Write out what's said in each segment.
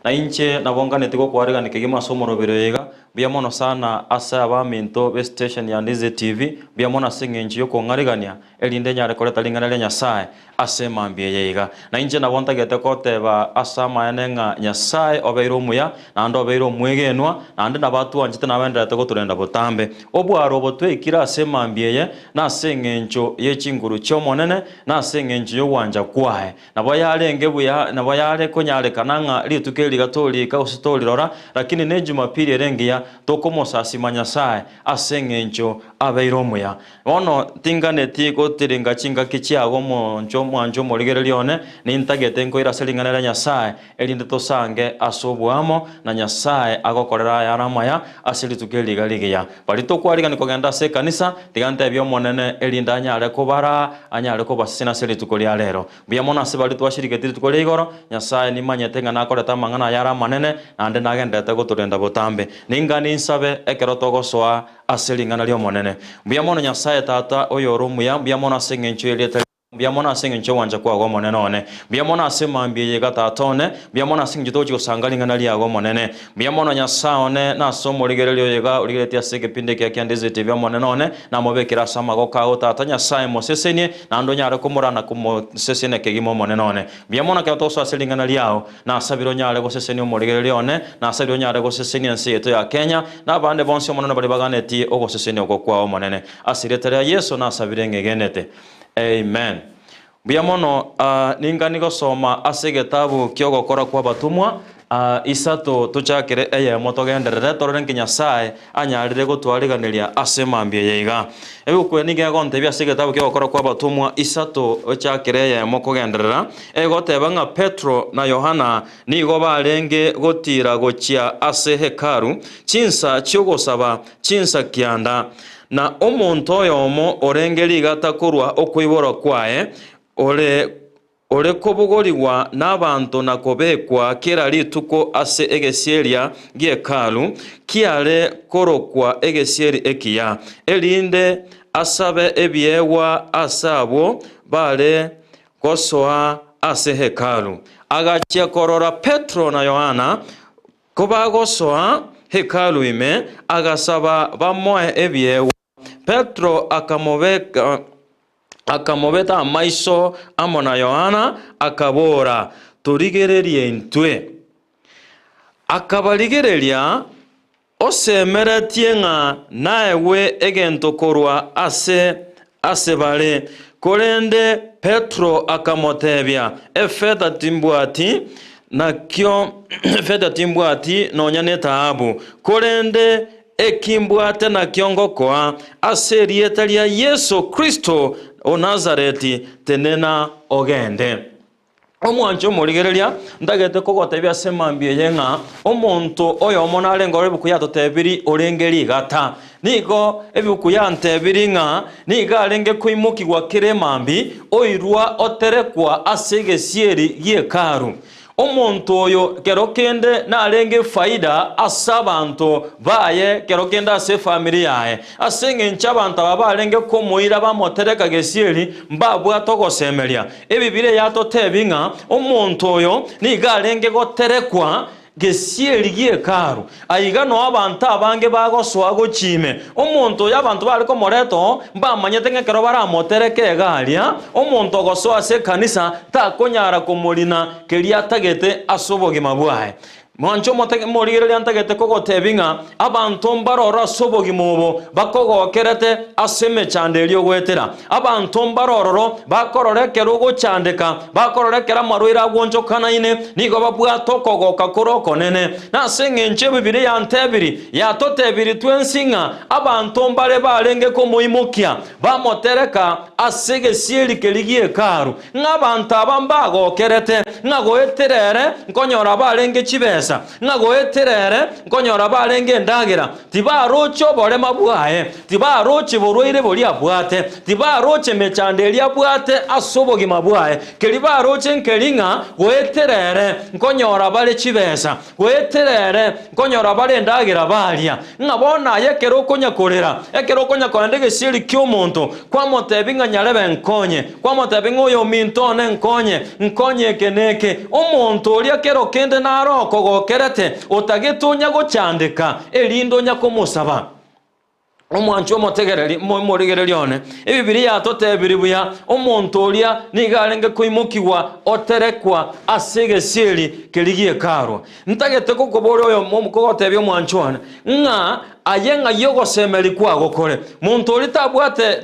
na inche nabonganete gokwarega nikigima somo robirega biamono sana asa abaminto be station ya Ndize TV biamono asengenji yo kongarigania elinde nyare koleta lingana le Nyasaye asema mbie yeiga na inche nabonta gete koteba asa maenenga Nyasaye obeiro muya na ndo obeiro mwegenwa na ande nabatu anjite nabendete goturenda botambe obwaro botwe ikira asema mbie na asengenjo yechinguru chomonene na asengenjo yo wanja kwae nabo yarenge buya nabo yare konyare kananga litukeli gatoli ka usitoli rora lakini ne Jumapili erengia tokomosasi Nyasaye asengenjo abeiro muya ono tinganeti gotiringa chinga kichiago monjo mwanjo morigere lione nintagete nko iraselingana la Nyasaye elinde tosange asobwamo na Nyasaye agokorera yaramaya asilitukeli galigiya balito kwariga nikogenda se kanisa tigante byo monene elinda anyare kobara anyare kobasina selitukoli alero byamona se balito ashiriketi tukoli igoro Nyasaye nimanyete ngana akoreta mangana yaramanene nande nagendete goturenda botambe ningani nsabe ekero togosoa aselingana lyo monene byamona Nyasaye tata oyoro muya byamona sengencho elete byamona asengencho wanja kwago monene one byamona asemambie yega tatone byamona asengenjo tosangalingana lyago monene byamona Nyasaone na somo ligerelyo yega uligeretia seke pinde kya Ndize TV monene one na mobekira samago kago tata Nyasaye mosesenie na ndo nyare komorana kumosesene kegimo monene one byamona kya toso aselingana lyao na sabiro nyare gosesenie omoligerelyo one na sabiro nyare gosesenie nsi yetu ya Kenya na bande bonse monene bali baganeti ogosesenie okokwa monene asiretera Yesu na sabirenge genete. Amen. Biamono ningani gosoma ase gitabu kyogokora kwa batumwa isato tuchakire eye motogenderere tororenke Nyasaye anyarire gotwariganiria ase mambie yeiga ebukwe nige gonte bya ase gitabu kyogokora kwa batumwa isato ochakire eye mokogenderera egoteba nga Petro na Yohana nigo barenge gotira gochia ase hekaru chinsa cyogosaba chinsa kianda na omuntu oyomo orengeri gatakorwa okwibora kwae ole kobogorigwa n'abantu nakobekwa kera lituko ase egesieria giekalu kiare korokwa egesieri ekiya elinde asabe ebyewa asabo bare gosoa ase hekalu agachia korora Petro na Yohana kobagosoa hekalu ime agasaba bamoe ebyewa Petro akamobeta amaiso amona Yohana akabora turigererie intwe akabaligereria osemeretie nga naewe egento korwa ase bare korende Petro akamotebia efeta timbwati nakyo efeta timbwati nonyane taabu korende ekimbwate na kyongokoa aserieta lya Yesu Kristo o Nazareti tenena ogende omwanjo morigereria ndagete kogotebya semambie yenga omonto oyo monale ngore bukuyato tebiri orengeri gata nigo ebukuya ntebiri nga niga arenge kuimukigwa kiremambi oirwa oterekwa asegesieri giekaru omuntu oyo kerokende narenge faida asabantu baye kerokende ase family yae asenge nchabantu abarenge komuira bamotereka gesieri mbabwa togosemeria ebibire yatotebinga omuntu oyo nigarenge goterekwa gesieri giekaru aigano abantu abange bagoswa gochime omuntu y'abantu bari ko moreto mbamanyete ngekero baramotereke galia omuntu goswa se kanisa takonyara kumulina keria tagete asoboge mabwae mwancho morigere ntagete kogotebinga abantu mbarora sobogi mubo bakogokerete aseme chandelio gwetera abantu mbarororo bakororekera ugochandeka bakororekera marwira gwonjo kanaine nigo babwato kogoka koroko nene nasenge nche bibiri ya ntebiri ya totebiri twensinga abantu mbare barenge ko muimukia bamotereka asege sieri keligie karu ng'abantu abambagokerete ngagoeterere nkonyora barenge chibesa ngagoeterere nkonyora barenge ndagira tibarocho bore mabwae tibaroche borwire bori abwate tibaroche mechandeli abwate asobogi mabwae kelibaroche nkelinga goeterere nkonyora bare chibesa goeterere nkonyora bare ndagira balia ngabona yekero konyakorera ekero konyakorandege siri ky'omuntu kwa motebinga nyarebe nkonye kwa motebinga oyo mintone nkonye keneke omuntu oli ekero kende naroko agokerete utagitunya gucandika elindo nyakumusaba omwancho motegereri morigererione ebibiri yatotebiri buya omuntu olia nigarenge kuimukigwa oterekwa asegesieri keligie karo ntagete kokobore oyo mukogotebyo mwanchone nga ayenga yogo semeri kwa gokore muntu oli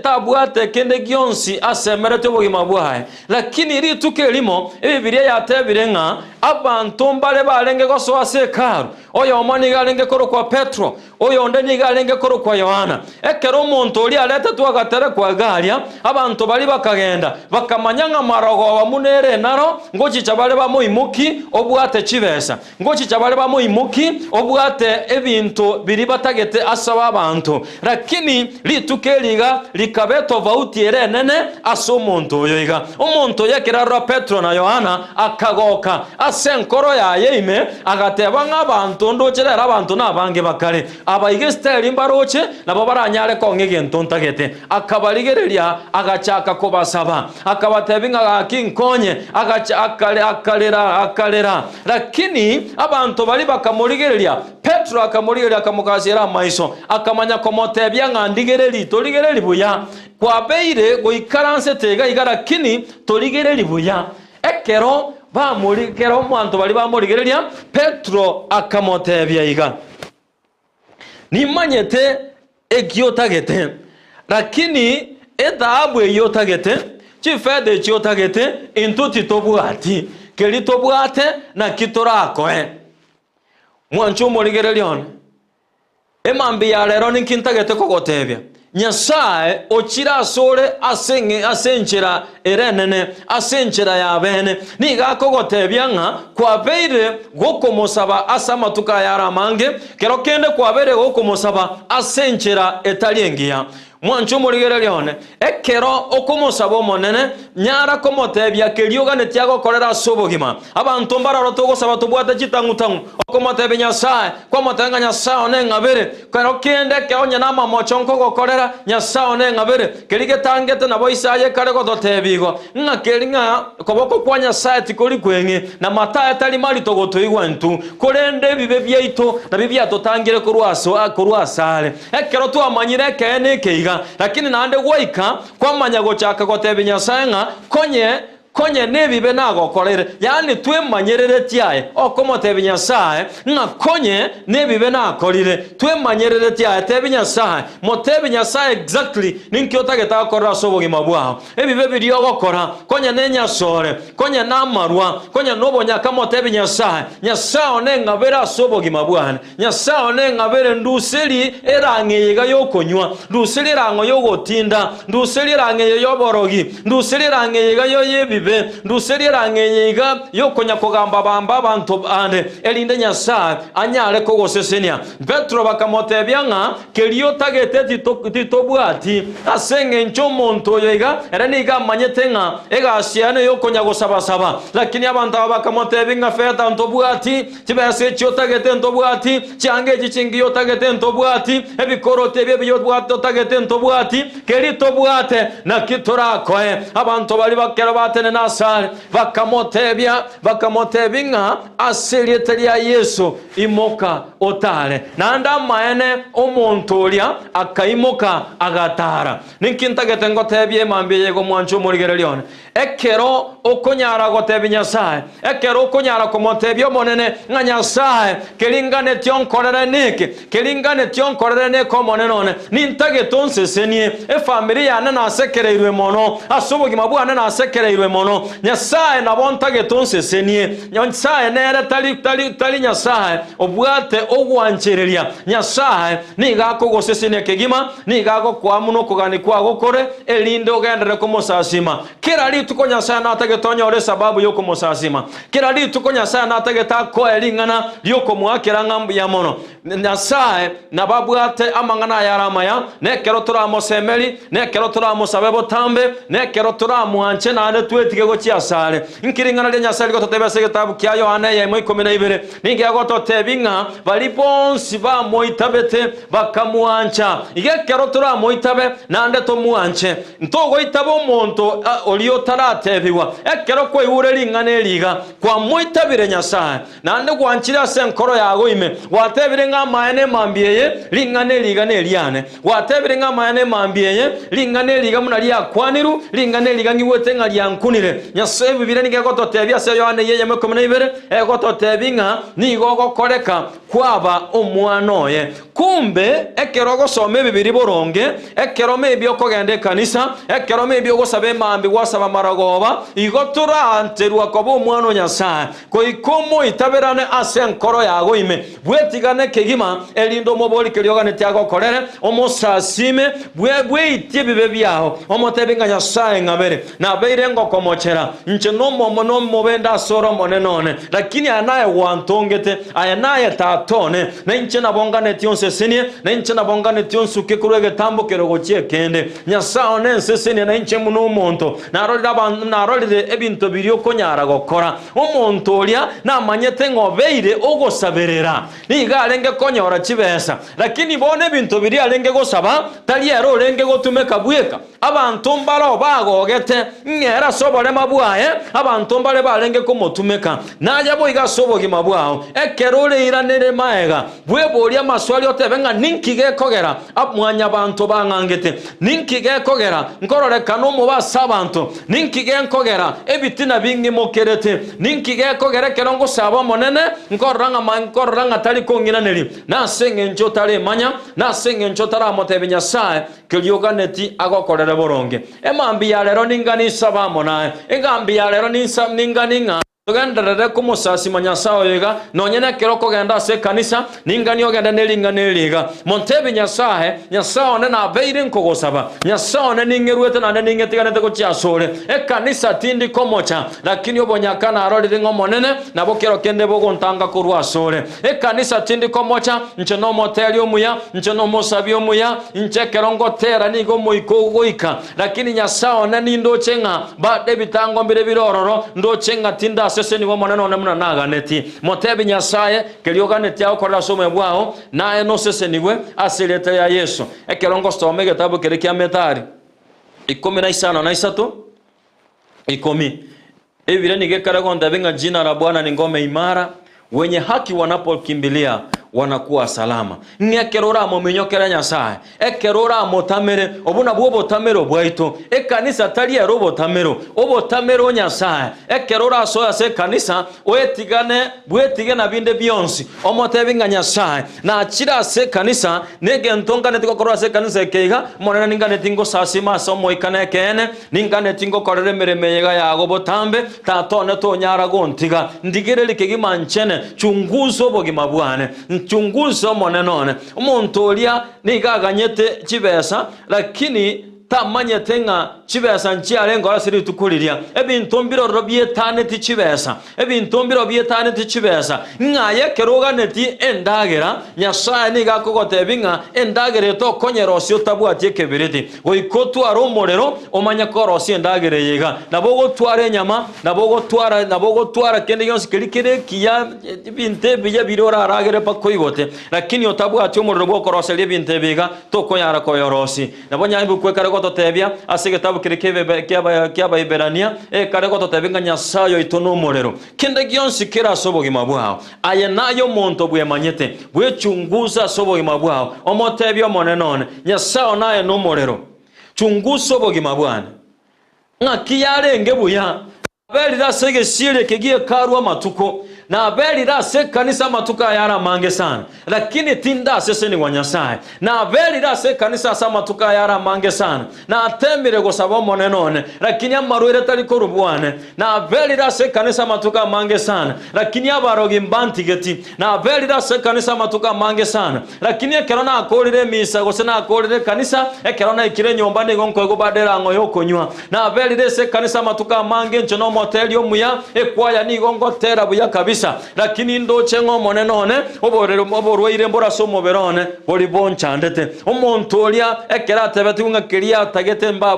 tabwate kende gionsi asemerete obugima bwaye lakini rituke limo ebibiri yatebire nga abantu mbale balenge gosoa sekaru oyo omani galenge koro kwa Petro oyo onde ni galenge koro kwa Yohana ekero omuntu oli alete twagatere kwa galia abantu bali bakagenda bakamanyanga marogo wa munere naro ngochicha bale bamuimuki obwate chibesa ngochicha bale bamuimuki obwate ebintu biri batagete asaba abantu lakini lituke liga likabeto vauti erenene aso omuntu oyo iga omuntu yekirarwa Petro na Yohana akagoka asenkoro ya yeime agateba nk'abantu ndocherera abantu nabange bakare abaigesteri mbaroche nabo baranyare kongege ntontagete akabaligereria agachaka kubasaba akabatebinga akinkonye akalera lakini abantu bali bakamurigereria Petro akamurigereria akamukazira maiso akamanya komotebya ngandigereri toligereri buya kwa beire goikaranse tega igarakini toligereri buya ekero bamurikero omuntu bali bamurigereria Petro akamotebya iga nimanyete ekiotagete lakini edhabu eyotagete chifede chiotagete intuti tobwati kelitobwate na kitorakoe mwancho murigererione emambi ya lero ninkintagete kogotebya Nyasaye ochira sore asenchera erenene asenchera ya bene niga kogotebya nga kwa beire gokomosaba asamatuka yaramange kero kende kwa beire gokomosaba asenchera etaliengia mwancho murigererione ekero okumosaba omonene nyara komotebya kelioga netiago korera sobogima abantu mbararo togosaba tobwate chitangutangu okomotebya Nyasaye kwamotenga Nyasaye onengabere kero kende keonya nama mochonko gokorera Nyasaye onengabere kelige tangete nabo Isaye kare gototebigo nga kelinga koboko kwa Nyasaye tikoli kwenge na mataye tali mali togotoigwa ntu korende bibe byaito na bibya totangire kurwasale ekero tuamanyire kene keiga lakini naande gwaika kwa manyago chaka gotebe Nyasaye nga konye nebibe nagokorere yani twemanyerere tiaye okomotebe Nyasaye nga konye nebibe nakorire twemanyerere tiaye tebe Nyasaye motebe Nyasaye exactly ninkiotageta akorera sobogima bwaho ebibe biri ogokora konye nenyasore konye namarwa konye nobonya kamotebe Nyasaye onengabera sobogima bwane Nyasaye onengabere nduseri erangeyega yokonywa nduseri erango yogotinda nduseri erangeye yoborogi nduseri erangeyega yoyebi nduseri rangeyega yokonya kogamba bamba abantu ande elinde Nyasaye anyare kogosesenia Petro bakamotebya nga kelio tagete titobwati asenge ncho monto yega era niga manyete nga egasiane yokonya gosabasaba lakini abantu bakamotebya nga feta ntobwati tibase cyo tagete ntobwati cyange gichingiyo tagete ntobwati ebikorote byo bwato tagete ntobwati kelito bwate na kitorakoe abantu bali bakera batene nasare bakamotebinga asilieteli ya Yesu imoka otare nanda maene omuntu olia akaimoka agatara ninkintagete ngotebye mambi yego mwancho murigererione ekero okonyara gotebya Nyasaye ekero okonyara komotebya monene nga Nyasaye kelingane tionkorere niki kelingane tionkorere neko monenone nintagete onsesenie efamily yana nasekereirwe mono asobogima bwana nasekereirwe mono Nyasaye nabontagete onsesenie Nyasaye nere tali Nyasaye obwate ogwanchereria Nyasaye niga kogosesenie kegima niga gokwamuno kugani kwa gokore elinde ogendere komosasima kira lituko Nyasaye natagetonya ore sababu yoko mosasima kira lituko Nyasaye natageta ko elingana yoko mwakira ngambu ya mono Nyasaye nababwate amangana yaramaya nekero turamosemeli nekero turamusabebo tambe nekero turamuanche na ane bwetige gochia sare nkiringana le nyasari gototebese gitabu kya Yohana ya 12 ninge gototebinga bali bonsi ba moitabete bakamuancha igekero tura moitabe nande to muanche ntogo itabo monto olio taratebiwa ekero ko iure lingane liga kwa moitabire nyasaye nande kwanchira senkoro yago ime watebire nga maene mambieye lingane liga ne liane watebire nga maene mambieye lingane liga munali akwaniru lingane liga ngiwete nga lyankunire nyasaye bibire nige gototebia se Yohana ye 12 egototebinga nigo koreka kwaba omwanoye kumbe ekero gosome bibiri boronge ekero mebi okogende kanisa ekero mebi ogosabe mambi gwasaba maragoba igotura anterwa kobo omwano nyasaye ko ikomo itaberane ase nkoro yago ime bwetigane kegima elindo moboli keriogane tiago korere omosasime bwe itie bibe byaho omotebenga nyasaye ngabere na beire ngokomochera nche no mobenda soro monenone lakini anaye wantongete ayanaye tatone na nche nabongane tionse senie na nche nabongane tionsu kekurege tambo kerogochie kende nyasao nense senie na nche muno monto narolide ebinto birio konyara gokora omonto olia na manyete ngobeire ogosaberera niga alenge konyora chibesa lakini bone binto biri alenge gosaba tali ero lenge gotumeka bweka abantu mbalo bagogete ngera sobole mabwaye abantu mbale balenge komotumeka naja boiga sobogi mabwao ekerole iranere maega bwebolia maswali otebenga ninkige kogera apmwanya abantu bangangete ninkige kogera nkorore kanomo basabantu ninkige kogera ebitina bingi mokerete ninkige kogera kerongo sabo monene nkorranga tali konginaneri na senge njotale manya na senge njotara motebenya sae kelioganeti agokorere boronge emambi ya lero ninganisa bamonae engambi ya lero ninganinga tugenderere kumusasi manyasao yega nonyene keroko genda se kanisa ningani ogenda nelingana montebi nyasahe nyasao ne na beire nkogosaba nyasao ne ningeruete na ningetigane te gochiasore kanisa tindi komocha lakini obonyakana arolire ngomonene nabo kero kende bogontanga kurwasore kanisa tindi komocha ncheno moteli omuya ncheno mosabi omuya nchekerongo tera nigo moiko goika lakini nyasao ne nindo chenga ba debitango mbire birororo ndo chenga tinda sese ni womonano na muna naganeti motebi nyasaye kelioganeti akorera somo bwao nae no sese niwe asilete ya Yesu ekerongo stome gitabu kerekia Methali 15:3 10 evile nigekarago ndabenga jina la Bwana ni ngome imara wenye haki wanapokimbilia wanakuwa salama ngekerora momenyokera nyasaye ekerora motamere obuna bwo botamero bwaito ekanisa tali ero botamero nyasaye ekerora soya se kanisa oetigane bwetigana binde byonsi omotebinga nyasaye na achira se kanisa nege ntonga netikokora se kanisa keiga monana ningane tingo sasima somo ikane kene ningane tingo korere meremeyega yago botambe tatone to nyara gontiga ndigere kegima nchene chunguzo bogima bwane chunguzo monenone umuntu olia nigaganyete chibesa lakini tamanyete nga chibesa nchiare ngora siri tukuliria ebintu mbiro robietane ti chibesa ebintu mbiro bietane ti chibesa ngaye keroganeti endagera nyasaye nigakogote binga endagere to konyerosio tabwatie kebiriti goikotu aromorero omanya korosi endagere yega nabogo tware nyama nabogo twara kende yonsi kelikere kiya binte biya birora aragere pakoigote lakini otabwatie omorero bwo koroseli binte biga to konyara koyorosi nabonya ibukwekara totebia asige tabu kirikebe kyaba Iberania karego totebenga nyasayo itono morero kende gyonsi kira sobogi mabwao aye nayo monto bwe manyete bwe chunguza sobogi mabwao omotebio monenone nyasayo naye no morero chunguzo bogi mabwana ngakiyarenge buya beli da sege sire kegie karwa matuko na beli da se kanisa matuka yara mange sana lakini tinda sese ni wanyasaye na beli da se kanisa sa matuka yara mange sana na atembire go sabo monenone lakini amaruire tali korubwane na beli da se kanisa matuka mange sana lakini abarogi mbanti geti na beli da se kanisa matuka mange sana lakini ekerona akorire misa go sena akorire kanisa ekerona ikire nyombane gonko go badera ngoyo konywa na beli da se kanisa matuka mange nchono moteli omuya ekwaya ni gongo tera buya kabisa lakini ndo chengo monenone oborweire mbora somo berone boli bonchandete omuntu olia ekera tebeti unga keria tagete mba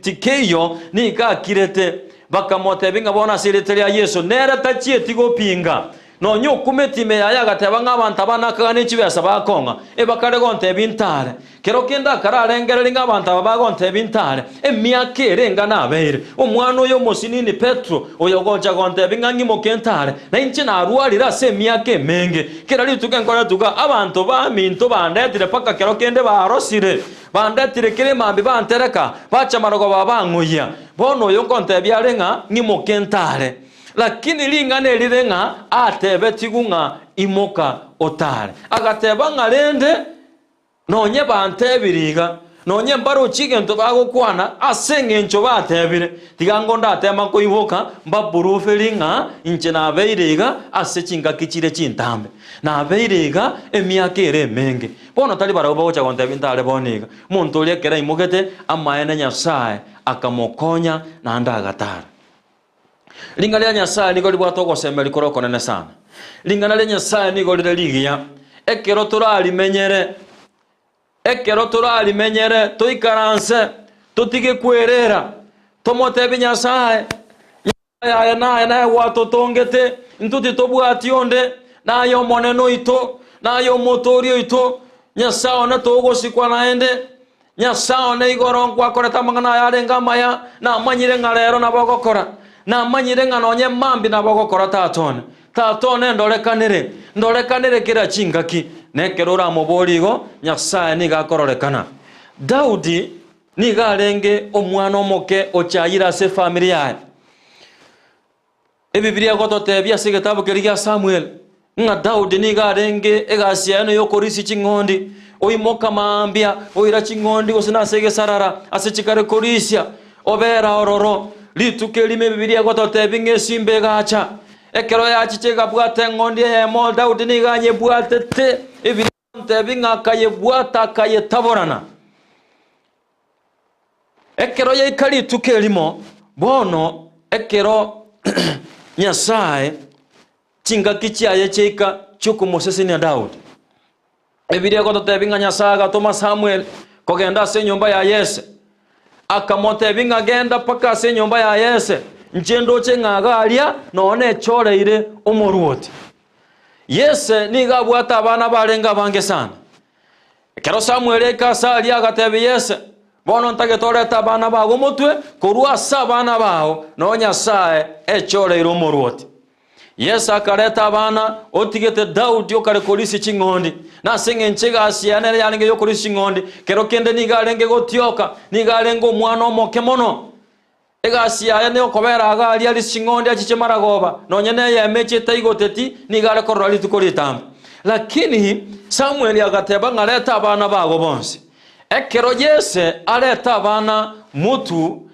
tikeyo ni ka kirete bakamotebinga bona siriteli ya Yesu nera tachie tigo pinga no nyokumetime yaya gateba ng'abantu abanakagane chibesa bakonga ebakare gonte bintare kero kenda kararengere ng'abantu abagonte bintare emiaka erenga nabeire omwana oyo mosinini Petro oyo gocha gonte bingangi mokentare na inche na ruarira se emiaka emenge kera rituke nkora tuga abantu baminto bandetire paka kero kende barosire bandetire kire mambi bantereka bacha marogo babanguya bono oyo gonte byarenga ngimokentare lakini lingane lirenga atebe tigunga imoka otare agateba ngarende nonye bantebiriga nonye mbaro chigento bagokwana asengencho batebire tigango ndatema ko iboka mbaburufelinga inche na beiriga asechinga kichire chintambe na beiriga emiaka ere menge bono tali bara obagocha gontebi ntare boniga muntu lekera imugete amaene Nyasaye akamokonya na ndagatara lingana lya Nyasaye niko libwato semeli koroko nene sana lingana lya Nyasaye niko ligiya ekero turali menyere toikaranse tutige kwerera tomotebi Nyasaye ya na wato tongete ntuti tobwati onde nayo moneno ito nayo motorio ito Nyasaye na togosikwa naende Nyasaye na igoronkwa koreta mangana yarenga maya na manyire ngarero na bagokora na manyire nganonye mambi na bagokora tatone ndorekanire kira chingaki nekerora muborigo Nyasaye nigakororekana Daudi nigarenge omwana omoke ochayira se familia ebibilia gototebia se gitabu kirigia Samuel nga Daudi nigarenge egasiano yokorisi chingondi oimoka mambia oira chingondi gosina sege sarara asechikare korisia obera ororo lituke lime bibilia gototebinge simbe gacha ekero yachichega bwate ngondi yemo Daudi niganye bwate te ebilia tebinga kaye bwata kaye taborana ekero yikali tukelimo bono ekero Nyasaye chinga kichiaye cheka chuko Mosesini ya Daudi ebilia gototebinga Nyasaye gatoma Samuel kogenda se nyumba ya Yese akamotebinga genda paka se nyumba ya Yese nchendo chengagalia none choreire omoruoti Yese niga bwata abana barenga bange sana kero Samuel ekasali agatebi Yese bono ntagetoreta abana bago mutwe korwa sabana bao no Nyasaye echoreire omoruoti Yese akareta abana otigete Daudi okarekorisi chingondi na sengenchega asiane yanenge yokorisi chingondi kero kende nigarenge gotioka nigarenge omwana omoke mono egasiya ne okobera agali ali chingondi achichemara goba nonyene yemeche taigoteti nigare korali tukoritambe lakini Samuel agateba ngareta abana bago bonse ekero Yese areta abana mutu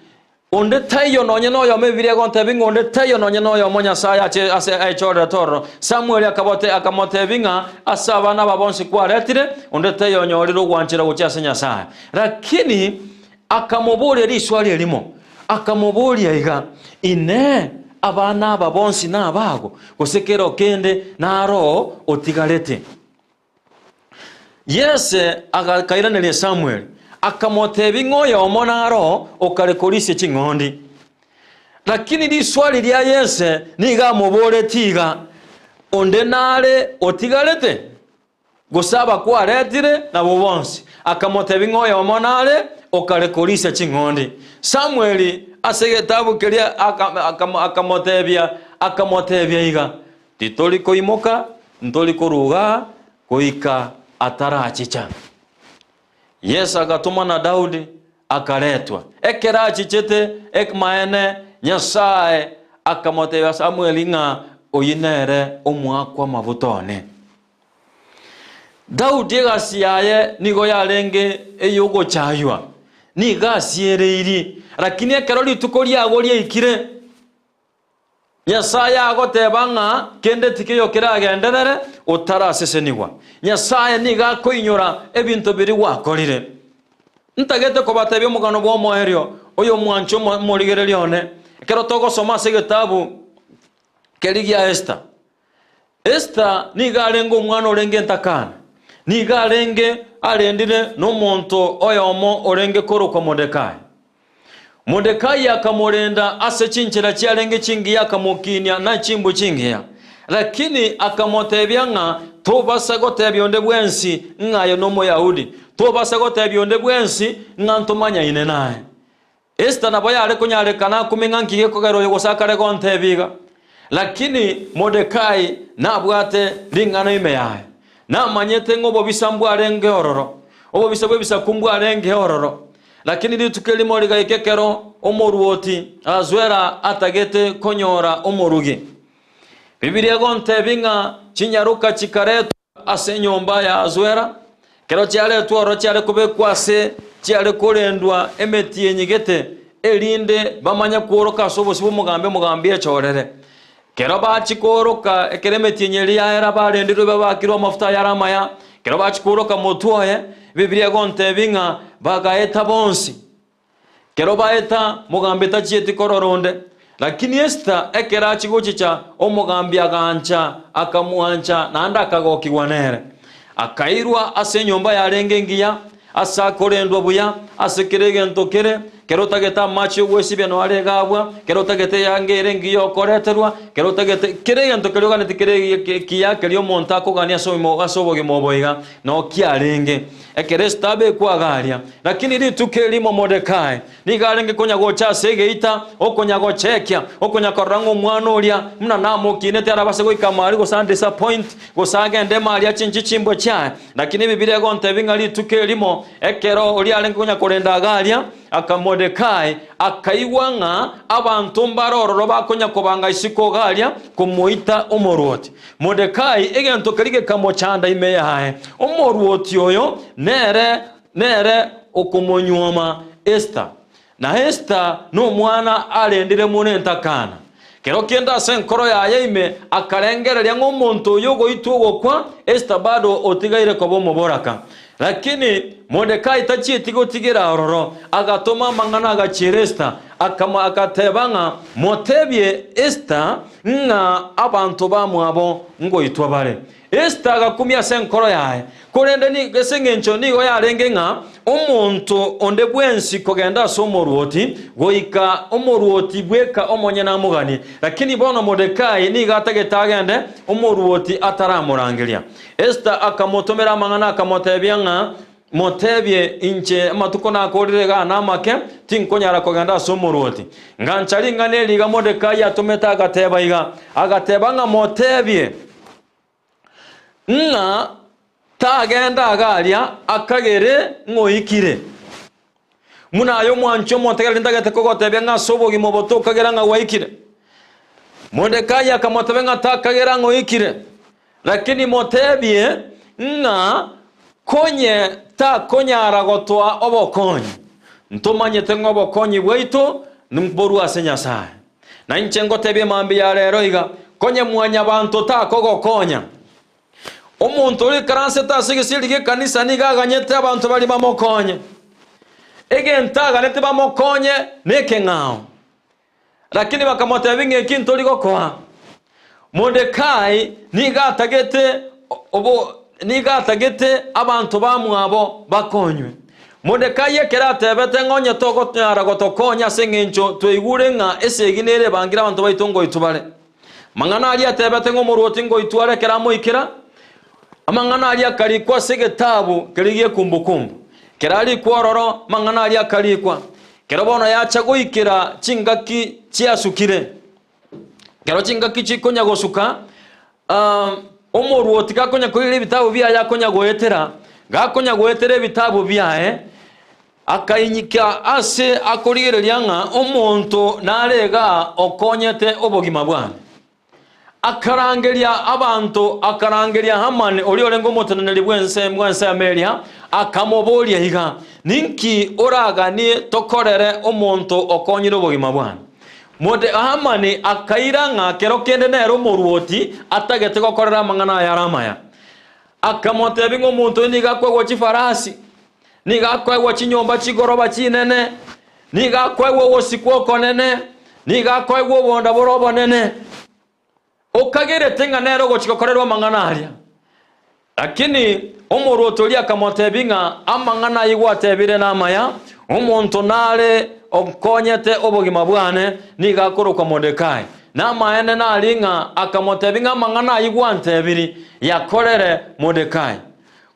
onde tayo nonye noyo mebiria gontebinga onde tayo nonye noyo Nyasaye ase aichora toro Samuel akamotebinga asabana babonse kwaretire onde tayo nyoriro gwanchira guchase Nyasaye lakini akamobole riswali elimo akamobolia iga ine abana babonsi na bago gosekero kende naro otigarete Yese agakairanele Samuel akamotebingo ya omonaro okarekorisi chingondi lakini di swali lya Yese niga mobole tiga onde nare otigarete gosaba kwa retire na bobonsi akamotebingo ya omonare okarekorisi chingondi Samuel asegetabu kelia akamotebia iga titoli koimoka ntoli koruga koika atarachicha Yesu agatuma na Daudi akaletwa ekera achichete ekmaene Nyasaye akamotebia Samuel nga oyinere omwakwa mabutone Daudi gasiaye nigo yarenge eyogo chaywa ni gasiereiri lakini ekero litukoria agoria ikire Nyasaye agotebanga kende tikiyo kiragenderere utaraseseniwa Nyasaye niga koinyora ebintu biri wakorire ntagete kobatebye mugano bwo moherio oyo mwancho morigererione ekero togosoma se gitabu keligia Esther niga rengo mwana orenge ntakana niga renge arendire no monto oyomo orenge koroko Mordekai Mordekai akamorenda ase chinchira chiarenge chingiya akamukinia na chimbu chingiya. Lakini akamotebya nga tobasa gotebya onde bwensi ngayo no Muyahudi. Tobasa gotebya onde bwensi nga ntomanya ine naye. Esta nabo yale kunyarekana kumenga nkige kogero yogosakare gontebiga. Lakini Mordekai nabwate lingano ime yaye. Na manyete ngobo bisambu arenge ororo. Obo bisabwe bisakumbu arenge ororo. Lakini litukeli ligayekekero omoruoti azwera atagete konyora omorugi. Biblia gontebinga chinyaruka chikaretu ase nyomba ya azwera. Kero chiale tuoro chiale kubekwase chiale kurendwa emeti yenyigete elinde bamanya kuoroka sobosi mugambe echorere. Kero bachikoroka ekeremeti yenyeri yaera barendirwe babakirwa amafuta yaramaya. Kero bachikoroka motuoye Biblia gontebinga bagaeta bonsi. Kero baeta mugambe tachieti kororonde. Lakini Esta ekera chiguchicha omugambi agancha akamuancha nanda akagokigwanere. Akairwa ase nyomba yarenge ngiya asa korendwa buya asekerege ntokere kero tageta machi wesibya no aregabwa kero tagete yangere ngiyo koreterwa kero tagete kerege ntokere gane tikere kiya kelyo montako gani asoboge moboiga no kiarenge ekeresta be kwagaria. Lakini litukeli Mordekai nigarenge konyago chasege ita okonyago chekya okonyakorango mwana olia mna namo kinete arabase goikamari go san disappoint go sagende mali achinchi chimbo cha. Lakini Biblia gontebinga litukeli ekero oli alenge konyakorenda agaria aka Mordekai akaiwanga abantu mbaroro bakonya kobanga isiko garia kumuita omoruoti. Mordekai egento kerige kamochanda ime yae omoruoti oyo nere okumonyoma Esta. Na Esta no mwana alendire munentakana. Kero kenda senkoro yaye ime akarengerera ngomuntu yogo itugo kwa Esta bado otigaire kobo moboraka. Lakini Mordekai tachietigo tigera ororo agatoma mangana agachiresta akatebanga motebye Esta nga abantu bamwabo ngo itwabare. Esta agakumya senkoro yae korende ni gesengencho nigo yarenge nga omuntu onde bwensi kogenda somoruoti goika omoruoti bweka omonye na mugani. Lakini bono Mordekai ni gategetagende omoruoti ataramurangiria. Esta akamotomera mangana akamotebya nga motebye inche matuko na akorire na make tinkonyara kogenda somoruoti. Nganchari nganeli ga Mordekai atometa agateba iga agateba nga motebye nga tagenda agaria akagere ngoikire muna ayo mwancho montegera ndagate kogotebya nga sobogi moboto kagera nga waikire. Mordekai akamotebya nga takagera ngoikire. Lakini motebye nga konye ta konyara gotwa obokonyi ntomanyete ngobokonyi bwaitu nimboru ase Nyasaye. Na inche ngotebye mambi ya rero iga konye mwanya bantu ta kogokonya omuntu uri karanse tasigisirige kanisa nigaganyete abantu bali bamokonye egentaga nete bamokonye neke ngao. Lakini bakamotebya ngekintu ligokoa Mordekai nigatagete abantu bamwabo bakonywe. Mordekai ekera tebete ngonye togotnyara gotokonya sengencho tweigure nga eseginere bangira abantu baitongo itubare. Mangana ali atebete ngomuruoti ngo itware keramo ikira. Amangana ali akalikwa segetabu kerigie kumbukumbu. Kerali kwororo mangana ali akalikwa. Kerabona yacha goikira chingaki chiasukire. Kero chingaki chikonya gosuka omoruoti gakonya koire bitabu bya yakonya goetera gakonya goetere bitabu byae akainyika ase akorigereria nga omonto narega okonyete obogima bwana akarangeria abantu akarangeria Hamani oli olengo motonaneli bwense Amelia akamoboria higa ninki oraganie tokorere omonto okonyire obogima bwana. Hamani akairanga kero kende nero moruoti atagete gokorera mangana ya ramaya akamotebya ngo muntu nigakwegwa chifarasi nigakwegwa chinyomba chigoroba chinene nigakwegwa wosikwo konene nigakwegwa bonda borobo nene okagerete nga nero gochikokorerwa mangana aria. Lakini omoruoti oli akamotebya nga amangana igwatebire namaya omuntu nare omkonyete obogima bwane niga kuruka Mordekai na maende na alinga akamotebinga mangana igwante ebiri yakorere Mordekai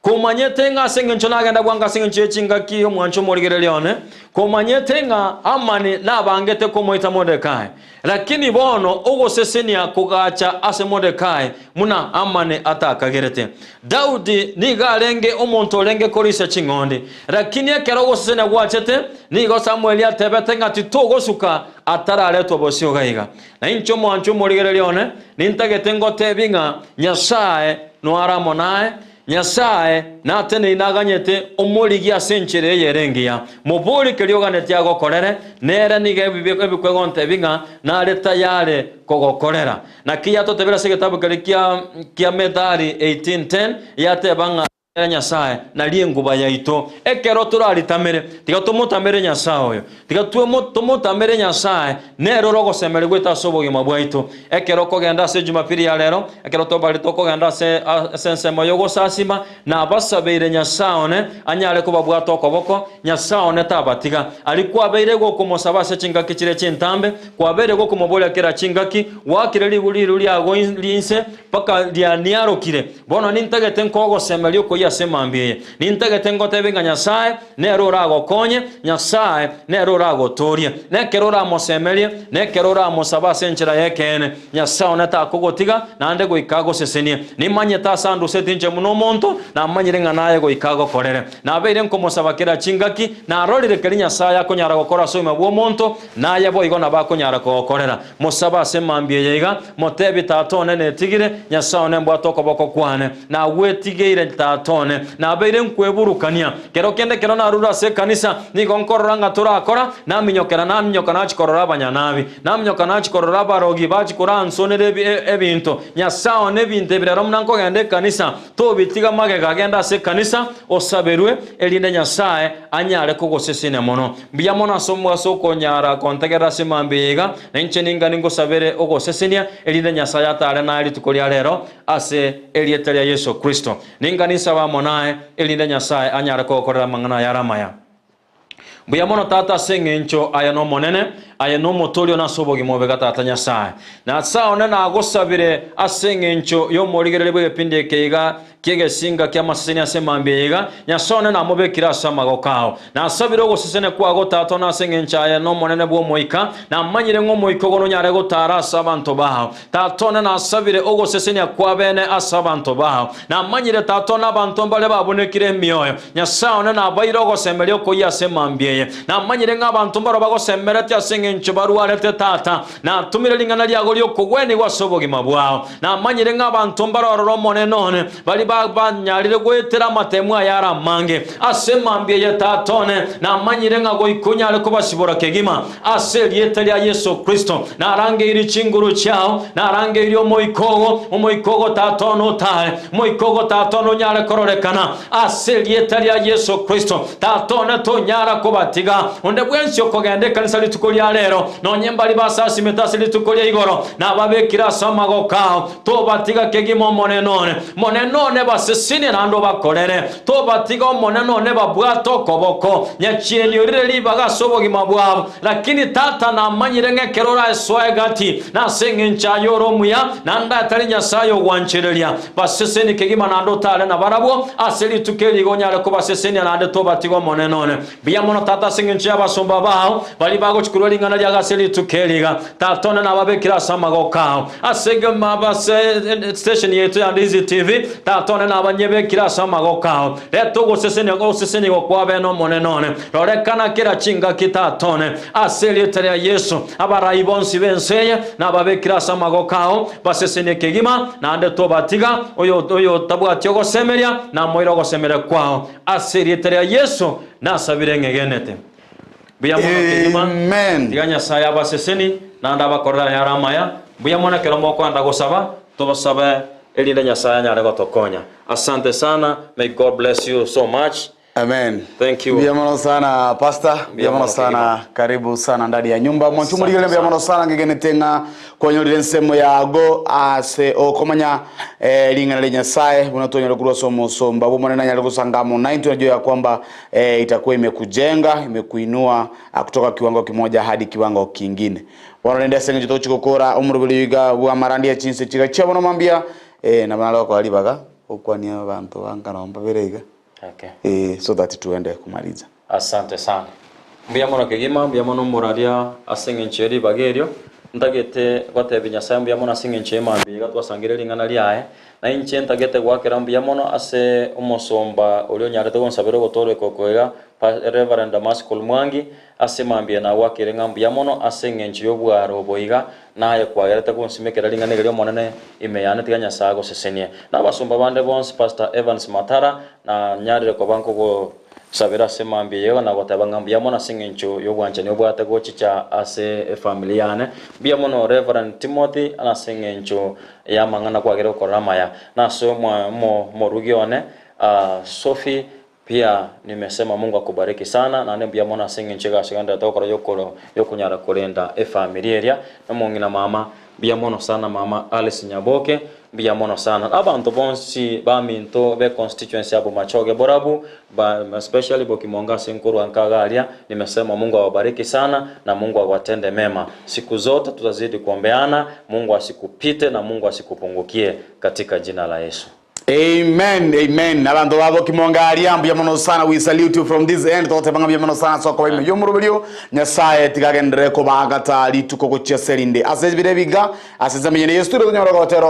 kumanyete nga sengencho nagenda bwanga sengencho echingaki omwancho morigereleone kumanyete nga amani nabangete kumoita Mordekai lakini bono ogosesenia kugacha ase Mordekai muna amani atakagerete Daudi niga alenge omonto olenge korisa chingondi lakini ekero ogosesenia gwachete nigo Samueli atebete ngati togosuka ataraletwa bosio gaiga na incho mwancho morigereleone nintagete ngotebinga Nyasaye no aramo nae Nyasaye natene inaganyete omorigi asenchere yerengia muburi kelioganete agokorere nere nige ebikwegonte binga na leta yale kogokorera na kiya totebera se kitabu kia Methali 18:10 yatebanga Nyasaye na lienguba yaito ekero turaritamere tiga tumutamere Nyasaye oyo tiga tumutamere Nyasaye nero rogosemere gweta sobogima bwaito ekero kogenda se Jumapili ya lero ekero tobali tokogenda se sensemo yogo sasima na basabeire Nyasaye one anyale kuba bwato koboko Nyasaye one tabatiga alikuwa beire go kumosaba se chingaki chire chintambe kwa beire go kumobola kira chingaki wakire libuliro lyago linse paka lya niaro kire bono nintagete nkogo semelio ko yasemambie nintagete ngotebenga Nyasaye nero rago konye Nyasaye nero rago toria nekero ra mosemelie nekero ra mosaba senchira yekene Nyasaye onata kugotiga nande go ikago sesenie nimanye tasandu setinje muno monto na manyirenga naye go ikago korere na beire nkomosaba kira chingaki na rolire keri Nyasaye akonyara gukora soima bwo monto naye bo igona bakonyara kokorera mosaba semambie yega motebi tatone netigire Nyasaye nembwa tokoboko kwane na wetigire tatone na beire nkweburukania kero kende kero na rura se kanisa nigo nkororanga turakora na minyoka na chikorora abanyanabi na minyoka na chikorora abarogi bachikora nsonere ebinto Nyasaye nebinte biraro mnanko gende kanisa to bitiga magega agenda se kanisa osaberwe elinde Nyasaye anyare kugosesene mono biyamona somwa sokonyara kontegera semambega nenche ninga ningo sabere ogosesenia elinde Nyasaye atare na ali tukolia lero ase elietelia Yesu Kristo ninga nisaba monae elinde Nyasaye anyare kokorera mangana yaramaya buyamono tata sengencho ayano monene ayano motolio na sobogi mobega tata Nyasaye na saone na agosabire asengencho yo morigerere bwe pinde keiga kiege singa kya maseseni asemambega Nyasaye na mobekira samago kao na sabire ogosesene kwa gotata na sengencha ayano monene bwo moika na manyire ngo moiko gono nyare gotara sabanto baho tatone na sabire ogosesene kwa bene asabanto baho na manyire tatona abantu mbale babonekire mioyo Nyasaye na bayiro gosemelio ko yasemambye na manyire ng'abantu mbaro bagosembere tya sengencho baruarete tata na tumire lingana lyago lyokugweni gwasobogima bwao na manyire ng'abantu mbaro roromone none bali banyarire gwetera matemu ayara mange asemambye ye tatone na manyire ngago ikunyale kubasibora kegima aseliete lya Yesu Kristo na range iri chinguru chao na range iri omoikogo tatono tae moikogo tatono nyale kororekana aseliete lya Yesu Kristo tatone to nyara kubatiga onde bwensi okogende kanisa litukolia lero nonyemba libasasi metasi litukolia igoro na babekira samago kao to batiga kegimo monenone basesine nando bakorere to batiga monenone babwato koboko nyachieni urire libaga sobogima bwabo lakini tata na manyirenge kerora eswegati na sengencha yoro muya nanda atari Nyasaye ogwanchereria basesene kegima nando tale na barabo aseli tukeli gonyale ko basesene nande to batiga monenone biyamono tata sengencha basomba bao bali bago chikuru lingana lya gaseli tukeliga tatona na babekira samago kao asege mabase station yetu ya Ndizi TV tatona na banyebekira samago kao leto gosesene go kwa beno monenone rorekana kira chinga kitatone aseli tere Yesu abarayi bonsi benseye na babekira samago kao basesene kegima na ande to batiga oyo tabwati ogosemeria na moiro gosemere kwao aseli tere Yesu na sabire ngegenete Amen. Tiganya saya baseseni na ndaba korra yaramaya buyamona kelombo ko anda gosaba to saba elinde Nyasaye nyare gotokonya asante sana, may God bless you so much. Amen. Thank you. Biamono sana pastor, biamono sana karibu sana ndani ya nyumba. Mwanchumuri gele biamono sana ngegene tenga konyo nsemo ya go ase okomanya lingana lenya sae unatonyo kurwa somo somba bo mwana nyalo kusangamo 9 tunajua ya kwamba itakuwa imekujenga, imekuinua kutoka kiwango kimoja hadi kiwango kingine. Wanaenda senga jito chikokora umurubiriga wa marandia chinse chika chabona mambia na banalo kwa alibaga okwani abantu banga naomba berega. Okay. So that tuende kumaliza. Asante sana. Mbiamono kegima, mbiamono moralia asengencheri bagerio. Ntagete gote Nyasaye mbiamono asengenche mambiga twasangire lingana liae. Na inche ntagete gwakera mbiamono ase umosomba olio nyarete gonsabero gotore kokoega Reverend Damascus Mwangi ase mambia na wakire ngambiamono asengenche yobwaro boiga naye kwagerete konsimekera lingana lyo monene imeyane tiganya sago sesenie. Na basomba bande bons Pastor Evans Matara na nyarire ko banko go sabira semambi yego na gotabanga mbiamono asengencho yobwanje nyo bwate go chicha ase familiane mbiamono Reverend Timothy anasengencho yamangana kwagere koramaya na so mo rugione Sophie pia nimesema Mungu akubariki sana na mbiamono asengencho gashiganda tokora yokoro yokunyara kurenda familia na mongina mama mbiamono sana mama Alice Nyaboke mbiamono sana abantu bonsi ba minto be constituency abo machoge borabu ba especially bokimonga senkuru ankagalia nimesema Mungu awabariki sana na Mungu awatende mema siku zote tutazidi kuombeana Mungu asikupite na Mungu asikupungukie katika jina la Yesu. Amen, amen. Abantu babo kimongaria mbiamono sana, we salute you from this end. Tote banga mbiamono sana soko wime yomurubelio Nyasaye tigagendere ko bagata lituko ko cheserinde asezbirebiga asezamenye Yesu tunyoro gotero